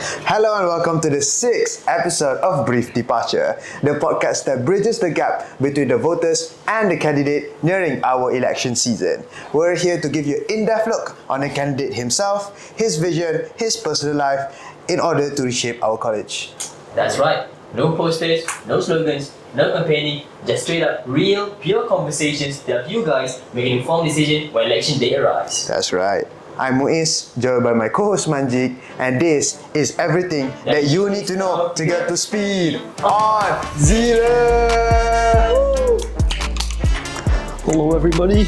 Hello and welcome to the 6th episode of Brief Departure, the podcast that bridges the gap between the voters and the candidate nearing our election season. We're here to give you an in-depth look on the candidate himself, his vision, his personal life, in order to reshape our college. That's right. No posters, no slogans, no campaigning, just straight up real, pure conversations to help you guys make an informed decision when election day arrives. That's right. I'm Muiz, joined by my co-host Manjik, and this is everything that you need to know to get to speed on Zi Ler. Hello everybody.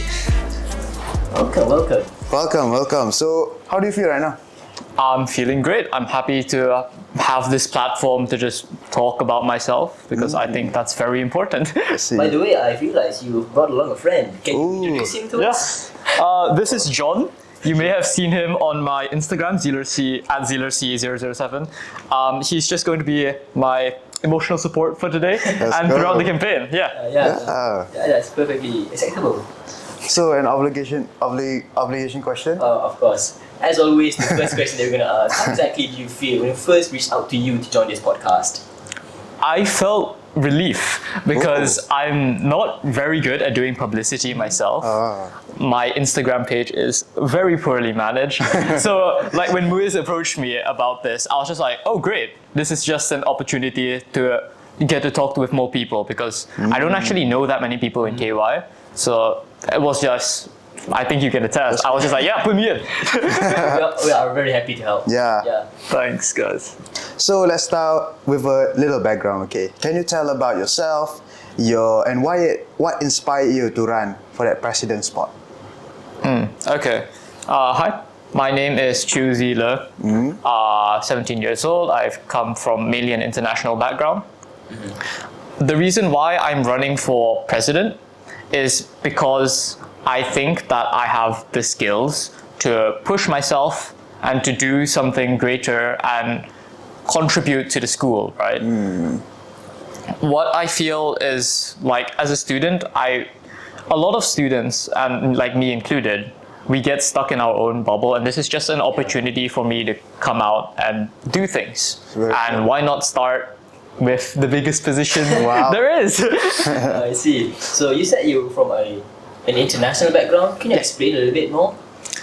Welcome. So, how do you feel right now? I'm feeling great. I'm happy to have this platform to just talk about myself because I think that's very important. By the way, I realized you brought along a friend. Can you introduce him to us? This is John. You may have seen him on my Instagram, at ZilerC007. He's just going to be my emotional support for today and throughout the campaign. That's perfectly acceptable. So, an obligation question? Of course. As always, the first question that we're going to ask, how exactly do you feel when it first reached out to you to join this podcast? I felt relief because I'm not very good at doing publicity myself. My Instagram page is very poorly managed. So like when Muiz approached me about this, I was just like, oh great, this is just an opportunity to get to talk with more people because I don't actually know that many people in KY. So it was just, I think you can attest. I was just like, yeah, put me in. we are very happy to help. Yeah. Thanks, guys. So let's start with a little background, okay? Can you tell about yourself, and what inspired you to run for that president spot? Okay. Hi, my name is CHIEW Zi Ler. 17 years old. I've come from mainly an international background. The reason why I'm running for president is because I think that I have the skills to push myself and to do something greater and contribute to the school, right? What I feel is, like, as a student, a lot of students, and like me included, we get stuck in our own bubble, and this is just an opportunity for me to come out and do things. And why not start with the biggest position there is? I see. So you said you were from an international background. Can you explain a little bit more?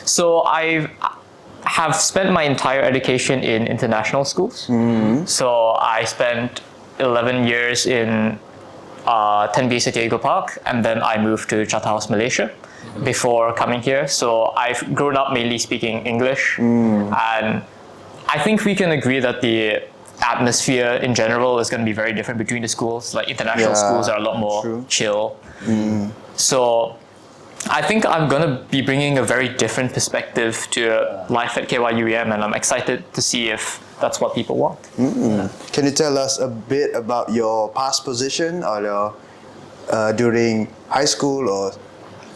So I have spent my entire education in international schools. So I spent 11 years in Tenby Santiago Park, and then I moved to Charterhouse, Malaysia before coming here. So I've grown up mainly speaking English, and I think we can agree that the atmosphere in general is going to be very different between the schools. Like international schools are a lot more chill. So I think I'm going to be bringing a very different perspective to life at KYUEM, and I'm excited to see if that's what people want. Can you tell us a bit about your past position or during high school or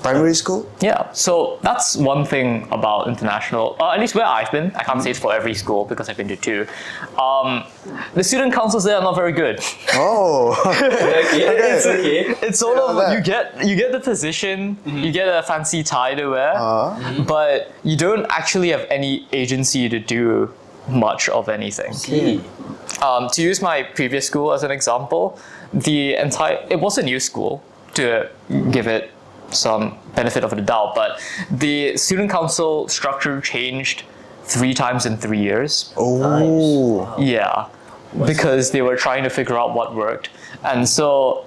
primary school? Yeah, so that's one thing about international, at least where I've been. I can't say it's for every school because I've been to two. The student councils there are not very good. It's sort of, you get the position, you get a fancy tie to wear, but you don't actually have any agency to do much of anything. To use my previous school as an example, it was a new school, to give it some benefit of the doubt, but the student council structure changed 3 times in 3 years. Yeah, because they were trying to figure out what worked. And so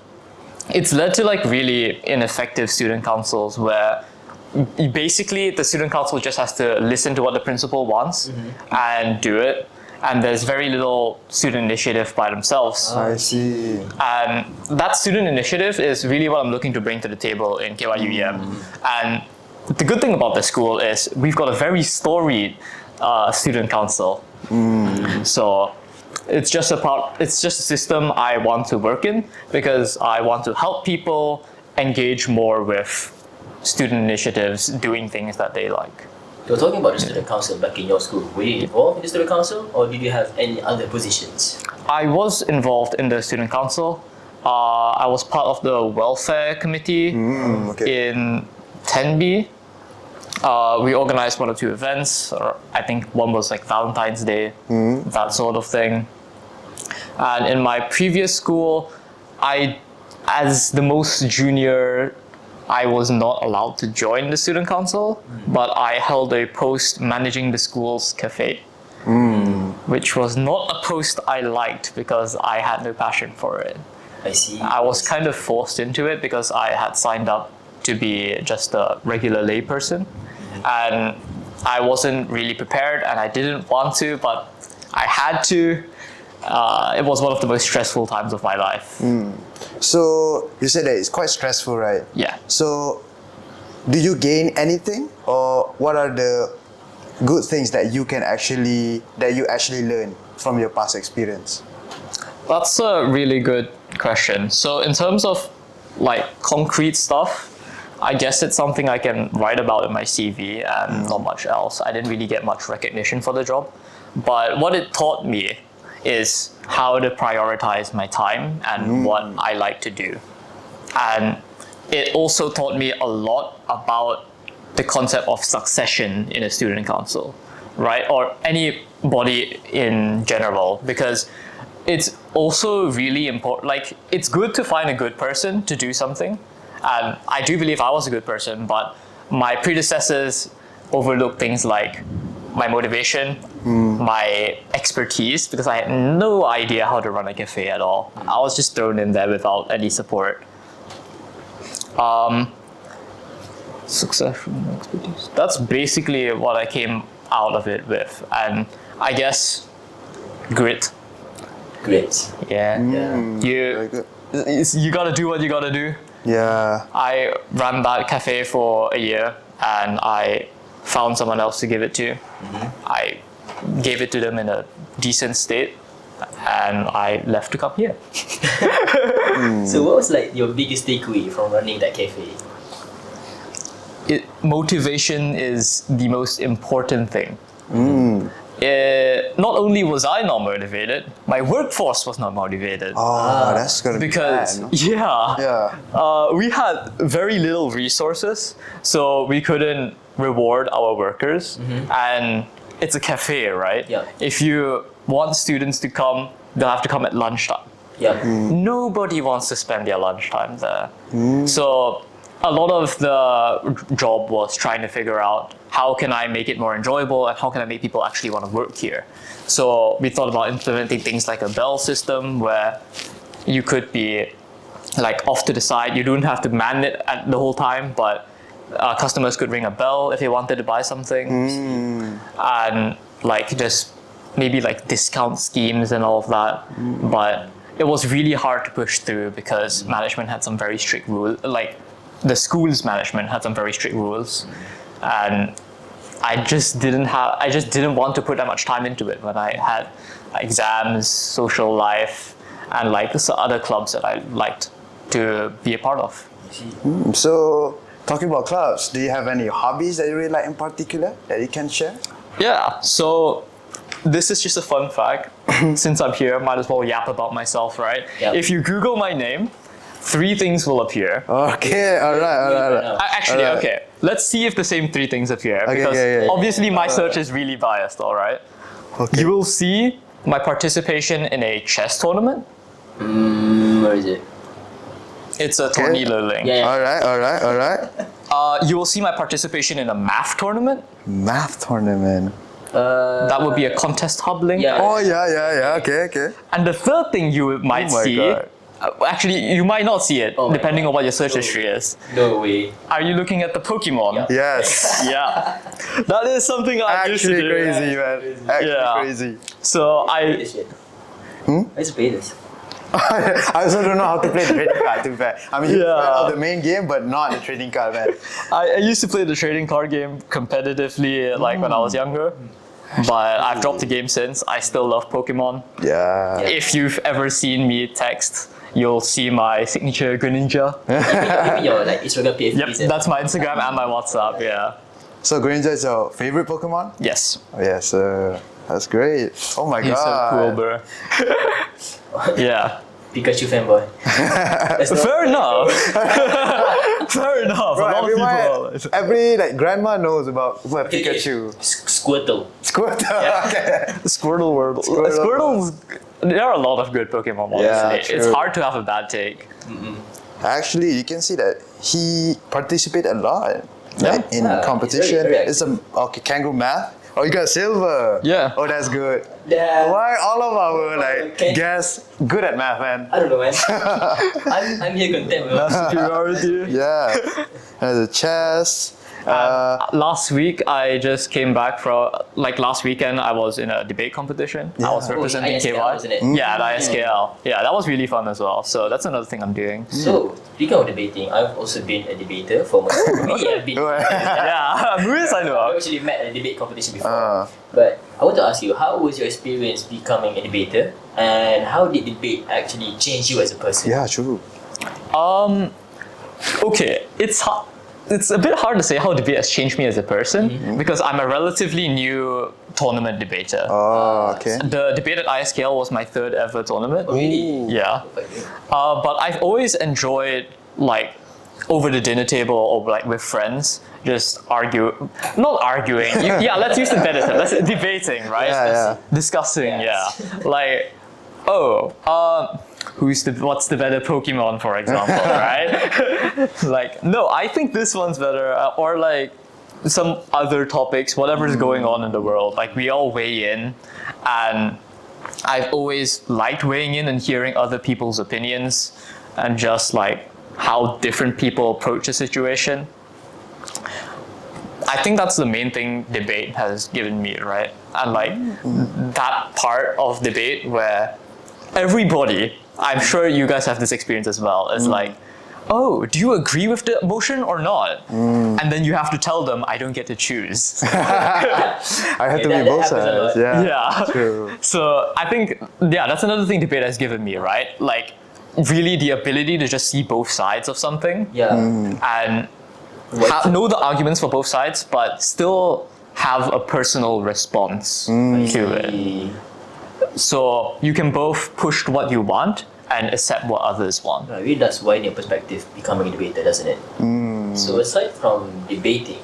it's led to like really ineffective student councils where basically the student council just has to listen to what the principal wants and do it. And there's very little student initiative by themselves. I see. And that student initiative is really what I'm looking to bring to the table in KYUEM. And the good thing about the school is we've got a very storied student council. So it's just a system I want to work in because I want to help people engage more with student initiatives, doing things that they like. You were talking about the student council back in your school. Were you involved in the student council, or did you have any other positions? I was involved in the student council. I was part of the welfare committee in Tenby. We organized one or two events, or I think one was like Valentine's Day, that sort of thing. And in my previous school, as the most junior, I was not allowed to join the student council, but I held a post managing the school's cafe, which was not a post I liked because I had no passion for it. I see. I was kind of forced into it because I had signed up to be just a regular layperson, and I wasn't really prepared, and I didn't want to, but I had to. It was one of the most stressful times of my life. So you said that it's quite stressful, right? Yeah. So do you gain anything, or what are the good things that you actually learn from your past experience? That's a really good question. So in terms of like concrete stuff, I guess it's something I can write about in my CV and not much else. I didn't really get much recognition for the job. But what it taught me is how to prioritize my time and what I like to do. And it also taught me a lot about the concept of succession in a student council, right? Or any body in general, because it's also really important. Like, it's good to find a good person to do something. And I do believe I was a good person, but my predecessors overlooked things like my motivation, my expertise, because I had no idea how to run a cafe at all. I was just thrown in there without any support. Succession, expertise. That's basically what I came out of it with. And I guess grit. Great. Yeah. Very good. You gotta do what you gotta do. Yeah. I ran that cafe for a year, and I found someone else to give it to. I gave it to them in a decent state, and I left to come here. So what was like your biggest takeaway from running that cafe? Motivation is the most important thing. Not only was I not motivated, my workforce was not motivated. Oh, that's gonna Because be bad, no? we had very little resources, so we couldn't reward our workers. And it's a cafe, right? Yeah. If you want students to come, they'll have to come at lunchtime. Yeah. Nobody wants to spend their lunchtime there. So a lot of the job was trying to figure out how can I make it more enjoyable and how can I make people actually want to work here. So we thought about implementing things like a bell system where you could be like off to the side. You don't have to man it at the whole time, but customers could ring a bell if they wanted to buy something. And like just maybe like discount schemes and all of that. But it was really hard to push through because management had some very strict rules. Like the school's management had some very strict rules, and I just didn't want to put that much time into it when I had exams, social life, and like some other clubs that I liked to be a part of. So, talking about clubs, do you have any hobbies that you really like in particular that you can share? Yeah, so this is just a fun fact. Since I'm here, might as well yap about myself, right? Yep. If you Google my name, 3 things will appear. Okay, alright. Actually, Alright. okay. Let's see if the same 3 things appear. Okay, Because yeah. obviously my search is really biased, alright? Okay. You will see my participation in a chess tournament. Where is it? It's a tornillo link. Yeah. Alright. You will see my participation in a math tournament. Math tournament. That would be a contest hub link. Yeah. Oh, yeah. Okay. And the third thing you might Oh my see, God. actually you might not see it, Oh my depending God. on what your search history is. No way. Are you looking at the Pokemon? Yeah. Yes. Yeah. That is something I used to Actually do. crazy, man. Actually Yeah. crazy. So This shit. Let's play this. I also don't know how to play the trading card, to be fair. I mean, you Yeah. fan of the main game, but not the trading card, man. I used to play the trading card game competitively like when I was younger. But I've dropped the game since. I still love Pokemon. Yeah. If you've ever seen me text, you'll see my signature Greninja. Maybe your like Instagram page. Yep, that's my Instagram and my WhatsApp, yeah. So Greninja is your favorite Pokemon? Yes. Oh, yes, that's great. Oh my He's so god. cool, bro. Yeah. Pikachu fanboy. Fair enough. Fair enough. Bro, A lot of people. every like grandma knows about Pikachu. Squirtle. Squirtle. Yeah. Okay. Squirtle Wordle. Squirtle. Squirtle's. There are a lot of good Pokemon, honestly. Yeah, It's true. hard to have a bad take. Actually, you can see that he participated a lot in Yeah, competition. he's very Okay, kangaroo math. Oh, you got silver. Yeah. Oh, that's good. Yeah. Why all of our Okay. guests good at math, man? I don't know, man. I'm here content with Superiority. Yeah. There's a chess. Last week, I just came back from, last weekend, I was in a debate competition. I was representing ISKL, KY. wasn't it? Yeah, at ISKL. Yeah, that was really fun as well. So that's another thing I'm doing. So, speaking of debating, I've also been a debater for myself. We have been. Yeah, movies I know. I've actually met at a debate competition before. Uh. But I want to ask you, how was your experience becoming a debater? And how did debate actually change you as a person? Yeah, true. Okay, it's a bit hard to say how debate has changed me as a person because I'm a relatively new tournament debater. Oh, okay. The debate at ISKL was my third ever tournament. Really? Yeah. But I've always enjoyed over the dinner table or with friends, just not arguing. Yeah, let's use the better term. Let's debating, right? Yeah. Discussing, Yes. yeah. What's the better Pokemon, for example, right? No, I think this one's better, or some other topics, whatever's going on in the world. We all weigh in, and I've always liked weighing in and hearing other people's opinions, and just how different people approach a situation. I think that's the main thing debate has given me, right? And that part of debate where everybody, I'm sure you guys have this experience as well, is oh, do you agree with the motion or not? And then you have to tell them, I don't get to choose. I have to be that both happens a lot. sides. Yeah. Yeah. True. So I think, that's another thing debate has given me, right? Really the ability to just see both sides of something. Yeah. And know the arguments for both sides, but still have a personal response to it. So you can both push what you want and accept what others want. It really does widen your perspective becoming a debater, doesn't it? So aside from debating,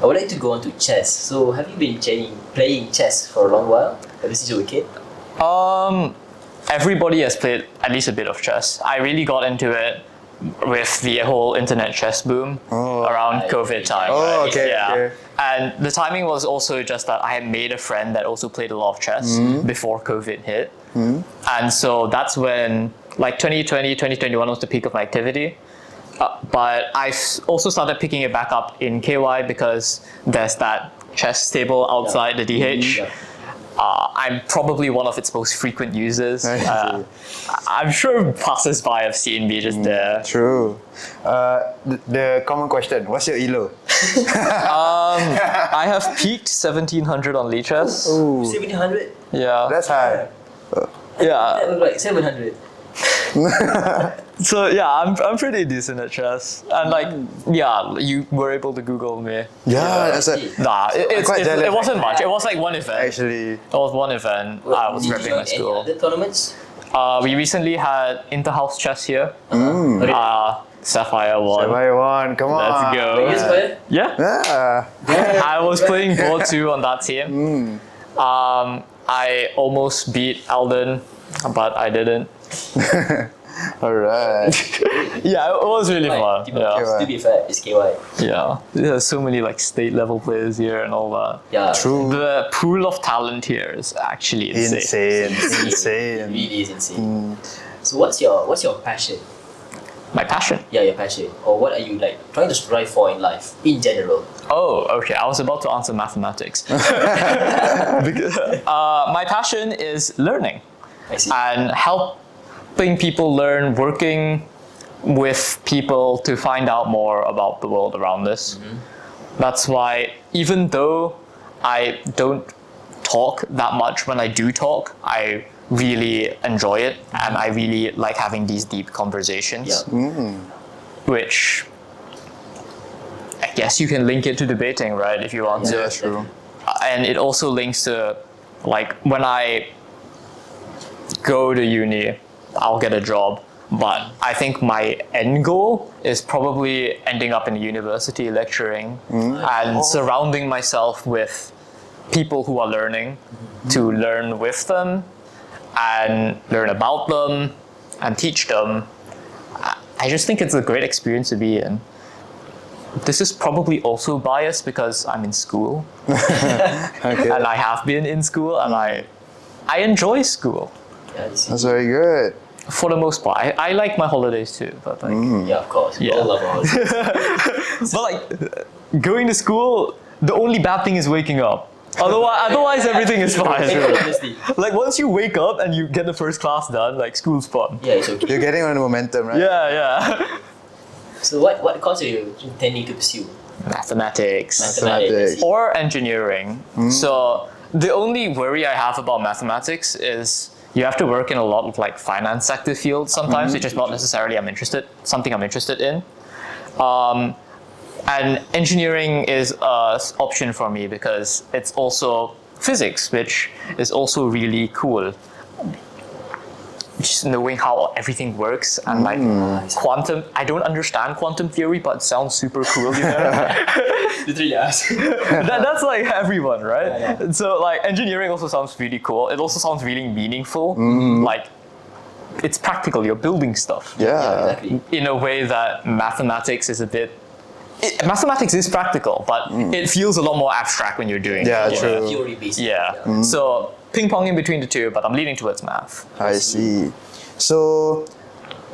I would like to go on to chess. So have you been playing chess for a long while? Ever since you were a kid? Everybody has played at least a bit of chess. I really got into it with the whole internet chess boom around COVID time. Oh, right? okay, Yeah. okay. And the timing was also just that I had made a friend that also played a lot of chess before COVID hit. And so that's when 2020, 2021 was the peak of my activity. But I also started picking it back up in KY because there's that chess table outside the DH. I'm probably one of its most frequent users. I'm sure passers-by have seen me just there. True. The common question, what's your ELO? I have peaked 1700 on Lee Chess. 1700? Yeah. That's high. Yeah. That was like 700. So yeah, I'm pretty decent at chess. And you were able to Google me. Yeah, that's a... Nah, quite jealous. it wasn't much. It was one event. Actually, It was one event. I was Did you repping join my any school. other tournaments? We recently had inter-house chess here. Sapphire won. everyone, come on. Let's go. Yes, player? Yeah. Yeah. I was playing Board 2 on that team. I almost beat Alden, but I didn't. Alright. Yeah, it was really fun. Yeah. To be fair, it's KY. Yeah. There's so many state level players here and all that. Yeah. True. The pool of talent here is actually insane. It Insane. really is insane. So what's your passion? My passion. Yeah, your passion. Or what are you trying to strive for in life in general? Oh, okay. I was about to answer mathematics. Because, my passion is learning I see. and helping people learn, working with people to find out more about the world around us. That's why even though I don't talk that much, when I do talk, I really enjoy it and I really like having these deep conversations. Yeah. Which I guess you can link it to debating, right? If you want to. Yeah, true. And it also links to when I go to uni, I'll get a job. But I think my end goal is probably ending up in a university lecturing and surrounding myself with people who are learning, to learn with them and learn about them and teach them. I just think it's a great experience to be in. This is probably also biased because I'm in school. Okay. And I have been in school, and I enjoy school Yeah, I see. That's very good. for the most part. I like my holidays too, but like, Yeah, of course. We Yeah. all love our holidays. but like going to school, the only bad thing is waking up. Otherwise everything is fine. Honestly. Like once you wake up and you get the first class done, like school's fun. Yeah, it's okay. You're getting on the momentum, right? Yeah. So what course are you intending to pursue? Mathematics. Mathematics. Or engineering. So the only worry I have about mathematics is you have to work in a lot of like finance sector fields sometimes, which is not necessarily something I'm interested in. And engineering is an option for me because it's also physics, which is also really cool. Just knowing how everything works and like quantum. I don't understand quantum theory, but it sounds super cool, you know? Literally us. That's like everyone, right? Yeah. And so like engineering also sounds really cool. It also sounds really meaningful. Like it's practical. You're building stuff Yeah. Exactly. in a way that mathematics is a bit. Mathematics is practical, but it feels a lot more abstract when you're doing Yeah, it. true. Theory based. Yeah. So ping pong in between the two, but I'm leaning towards math. I see. So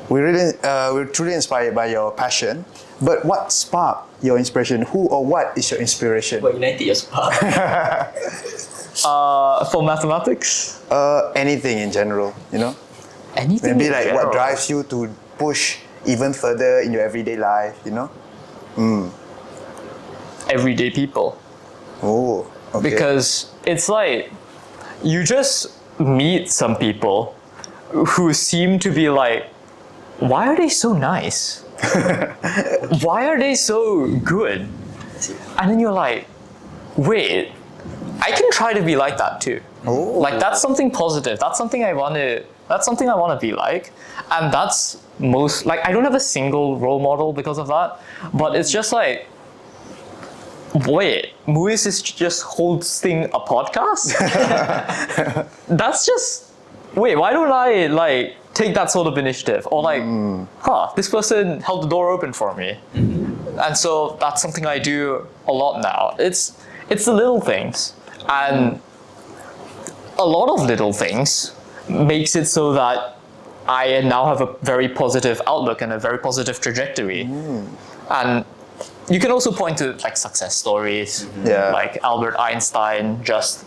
we're truly inspired by your passion. But what sparked your inspiration? Who or what is your inspiration? What united your spark? For mathematics, Anything in general, you know? anything. Maybe in like general. what drives you to push even further in your everyday life, you know? Everyday people. Oh, okay. Because it's like you just meet some people who seem to be like, why are they so nice? Why are they so good? And then you're like, wait, I can try to be like that too. Oh. Like that's something positive. That's something I want to be like. And that's most like I don't have a single role model because of that, but it's just like, wait, Muis is just hosting a podcast? That's just, wait, why don't I like take that sort of initiative? Or like, this person held the door open for me. And so that's something I do a lot now. It's the little things. And a lot of little things makes it so that I now have a very positive outlook and a very positive trajectory. And you can also point to like success stories, Yeah. like Albert Einstein just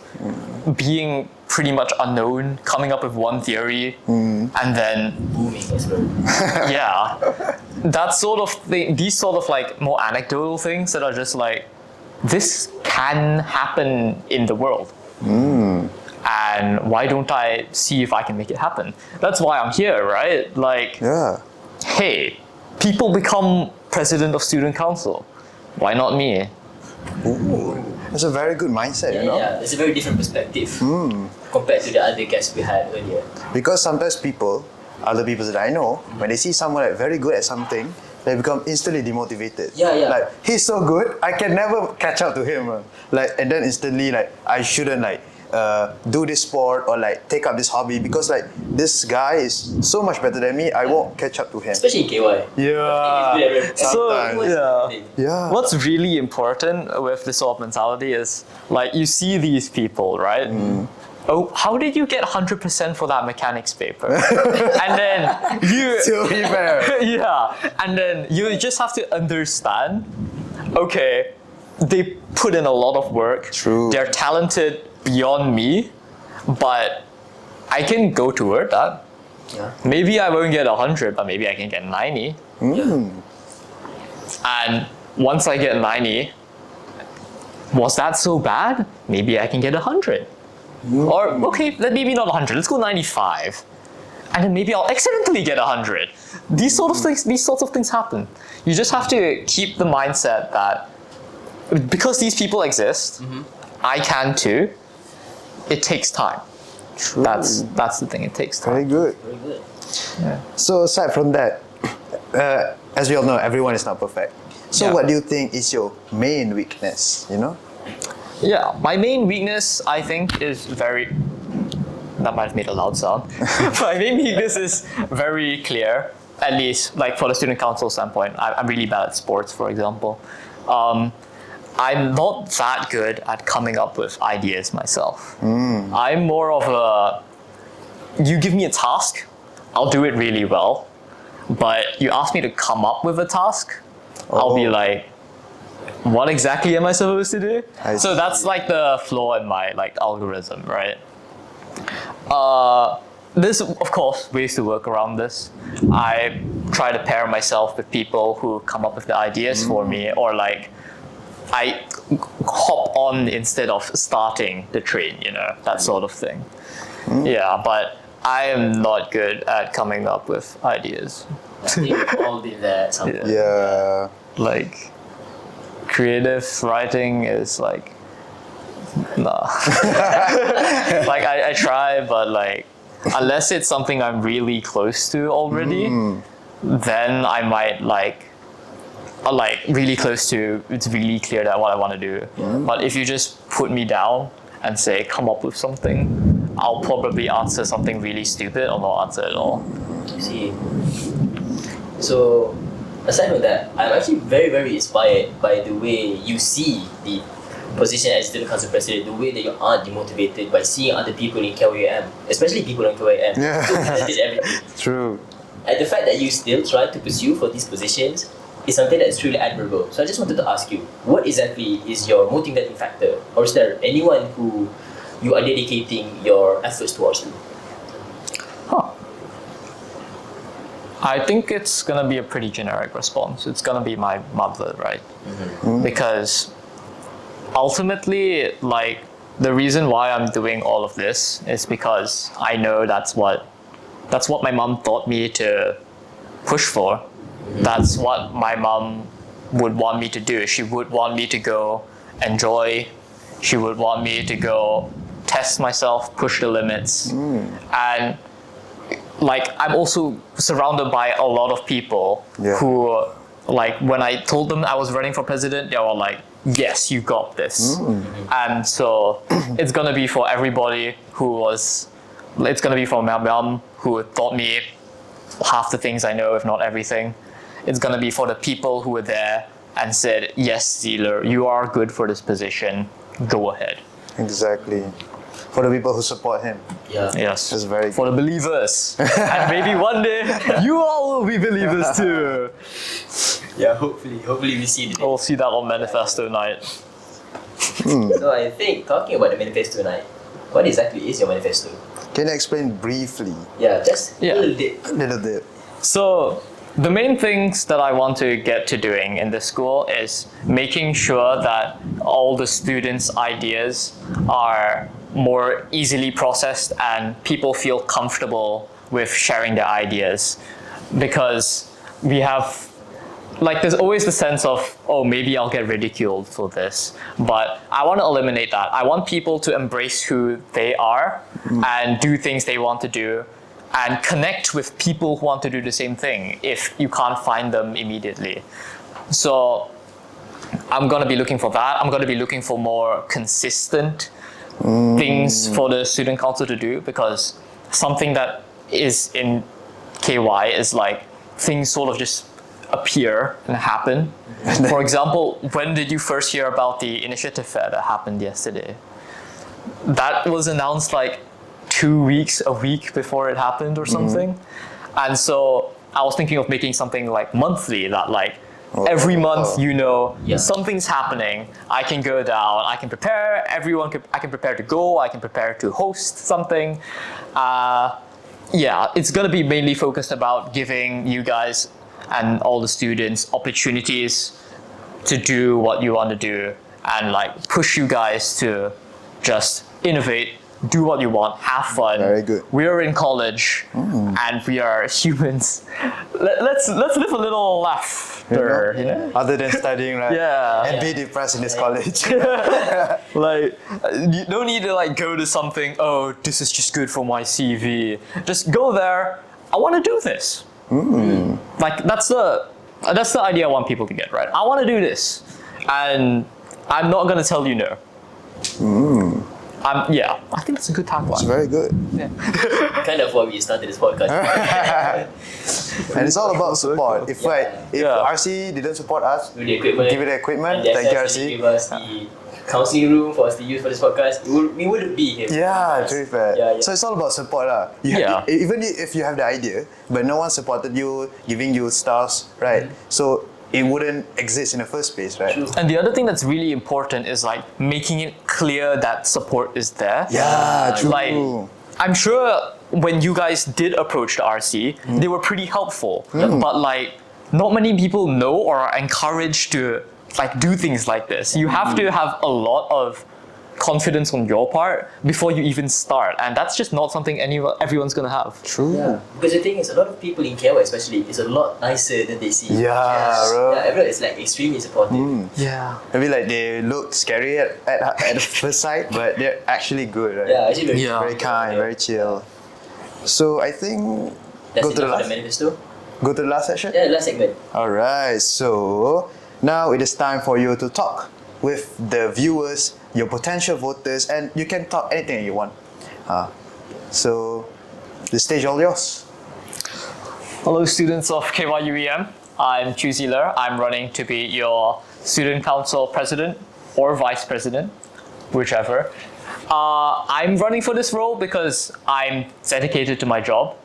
being pretty much unknown, coming up with one theory, and then Booming as well. yeah, that sort of thing. These sort of like more anecdotal things that are just like, this can happen in the world. And why don't I see if I can make it happen? That's why I'm here, right? Like, Yeah. hey, people become president of student council. Why not me? Ooh. That's a very good mindset, you know? Yeah, it's a very different perspective compared to the other guests we had earlier. Because sometimes other people that I know, when they see someone like very good at something, they become instantly demotivated. Yeah. Like, he's so good, I can never catch up to him. Like, and then instantly, like, I shouldn't like do this sport or like take up this hobby because like this guy is so much better than me, I won't catch up to him. Especially in KY. Yeah. So, Sometimes. yeah. Yeah. What's really important with this sort of mentality is like you see these people, right? Oh, how did you get 100% for that mechanics paper? And then you To be fair. yeah, and then you just have to understand, okay, they put in a lot of work. True. They're talented beyond me, but I can go toward that. Yeah. Maybe I won't get 100, but maybe I can get 90. And once I get 90, was that so bad? Maybe I can get 100. Or, okay, then maybe not 100, let's go 95. And then maybe I'll accidentally get 100. These sorts of things happen. You just have to keep the mindset that because these people exist, I can too. It takes time. True. That's the thing. It takes Very time. good. Very good. So aside from that, as we all know, everyone is not perfect. So Yeah. what do you think is your main weakness? You know? Yeah, my main weakness, I think, is very. That might have made a loud sound. My main weakness is very clear, at least like for the student council standpoint. I'm really bad at sports, for example. I'm not that good at coming up with ideas myself. I'm more of a. You give me a task, I'll do it really well. But you ask me to come up with a task, I'll be like, what exactly am I supposed to do? So that's like the flaw in my like algorithm, right? There's of course ways to work around this. I try to pair myself with people who come up with the ideas for me, or like I hop on instead of starting the train, you know, that sort of thing. Yeah, but I am not good at coming up with ideas. I think we've all been there at some point. Yeah. Like, creative writing is like, nah. Like, I try, but like, unless it's something I'm really close to already, then I might like really close to, it's really clear that what I want to do. But if you just put me down and say, come up with something, I'll probably answer something really stupid or not answer at all. I see. So, aside from that, I'm actually very, very inspired by the way you see the position as student council president, the way that you aren't demotivated by seeing other people in KYM, especially people in KYM, who did everything. True. And the fact that you still try to pursue for these positions is something that's truly admirable. So I just wanted to ask you, what exactly is your motivating factor? Or is there anyone who you are dedicating your efforts towards to? I think it's gonna be a pretty generic response. It's gonna be my mother, right? Because ultimately, like, the reason why I'm doing all of this is because I know that's what my mom taught me to push for. That's what my mom would want me to do. She would want me to go enjoy. She would want me to go test myself, push the limits. And like, I'm also surrounded by a lot of people who, like, when I told them I was running for president, they were like, yes, you got this. And so it's gonna be for everybody it's gonna be for my mom who taught me half the things I know, if not everything. It's gonna be for the people who were there and said, yes, Zi Ler, you are good for this position, go ahead. Exactly. For the people who support him. Yeah. Yes. That's very For the believers. And maybe one day, you all will be believers too. Yeah, hopefully we see the day. We'll see that on Manifesto night. So I think, talking about the manifesto tonight, what exactly is your manifesto? Can you explain briefly? Yeah, just Yeah. a little bit. A little bit. So, the main things that I want to get to doing in this school is making sure that all the students' ideas are more easily processed and people feel comfortable with sharing their ideas. Because we have, like, there's always the sense of, oh, maybe I'll get ridiculed for this. But I want to eliminate that. I want people to embrace who they are and do things they want to do, and connect with people who want to do the same thing if you can't find them immediately. So I'm going to be looking for that. I'm going to be looking for more consistent things for the student council to do, because something that is in KY is like things sort of just appear and happen. For example, when did you first hear about the initiative fair that happened yesterday? That was announced like 2 weeks, a week before it happened or something. And so I was thinking of making something like monthly, that like every month, you know, something's happening. I can go down, I can prepare, I can prepare to go, I can prepare to host something. Yeah, it's gonna be mainly focused about giving you guys and all the students opportunities to do what you want to do, and like push you guys to just innovate do what you want, have fun. Very good. We are in college, and we are humans. Let's live a little laughter, you know? Other than studying, right? Yeah. And be depressed in this college. Like, you don't need to like go to something, oh, this is just good for my CV. Just go there, I want to do this. Like, that's the idea I want people to get, right? I want to do this, and I'm not going to tell you no. Yeah, I think that's a good tagline. It's very good. Kind of why we started this podcast. And it's all about support. If Yeah. RC didn't support us, With the equipment. give it the equipment. And the Thank you, access to RC. give us the counseling room for us to use for this podcast, we wouldn't be here. Yeah, to be fair. Yeah, yeah. So it's all about support lah. Even if you have the idea, but no one supported you, giving you stars, right? So it wouldn't exist in the first place, right? True. And the other thing that's really important is like making it clear that support is there. Yeah, true. Like, I'm sure when you guys did approach the RC, they were pretty helpful. But like, not many people know or are encouraged to like do things like this. You have to have a lot of confidence on your part before you even start, and that's just not something everyone's gonna have. True. Yeah. Because the thing is, a lot of people in KY especially is a lot nicer than they see. Yeah, bro. Yeah, everyone is like extremely supportive. Yeah. Maybe like they look scary at the first sight, but they're actually good, right? Yeah, actually very, Yeah. Very kind, very chill. So I think That's go to the enough for last. the manifesto. Go to the last section. Yeah, last segment. Alright, so now it is time for you to talk with the viewers, your potential voters, and you can talk anything you want. So the stage all yours. Hello, students of KYUEM. I'm Zi Ler. I'm running to be your student council president or vice president, whichever. I'm running for this role because I'm dedicated to my job.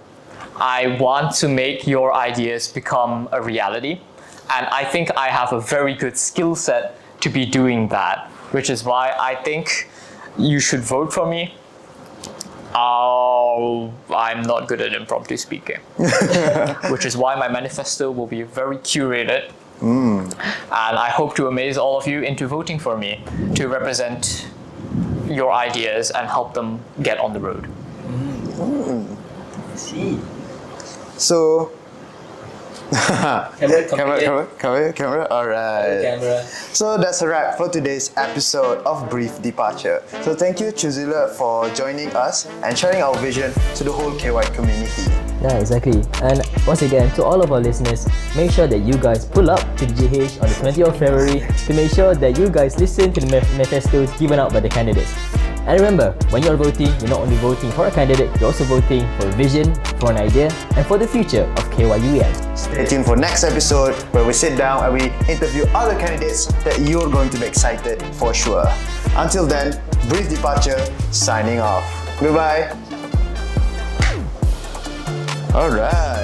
I want to make your ideas become a reality. And I think I have a very good skill set to be doing that, which is why I think you should vote for me. I'm not good at impromptu speaking, which is why my manifesto will be very curated. And I hope to amaze all of you into voting for me to represent your ideas and help them get on the road. See. So Camera. camera. Alright. Camera. So that's a wrap for today's episode of Brief Departure. So thank you, Zi Ler, for joining us and sharing our vision to the whole KY community. Yeah, exactly. And once again, to all of our listeners, make sure that you guys pull up to the GH on the 20th of February to make sure that you guys listen to the manifestos given out by the candidates. And remember, when you're voting, you're not only voting for a candidate, you're also voting for a vision, for an idea, and for the future of KYUEM. Stay tuned for next episode where we sit down and we interview other candidates that you're going to be excited for sure. Until then, Brief Departure signing off. Goodbye. Alright.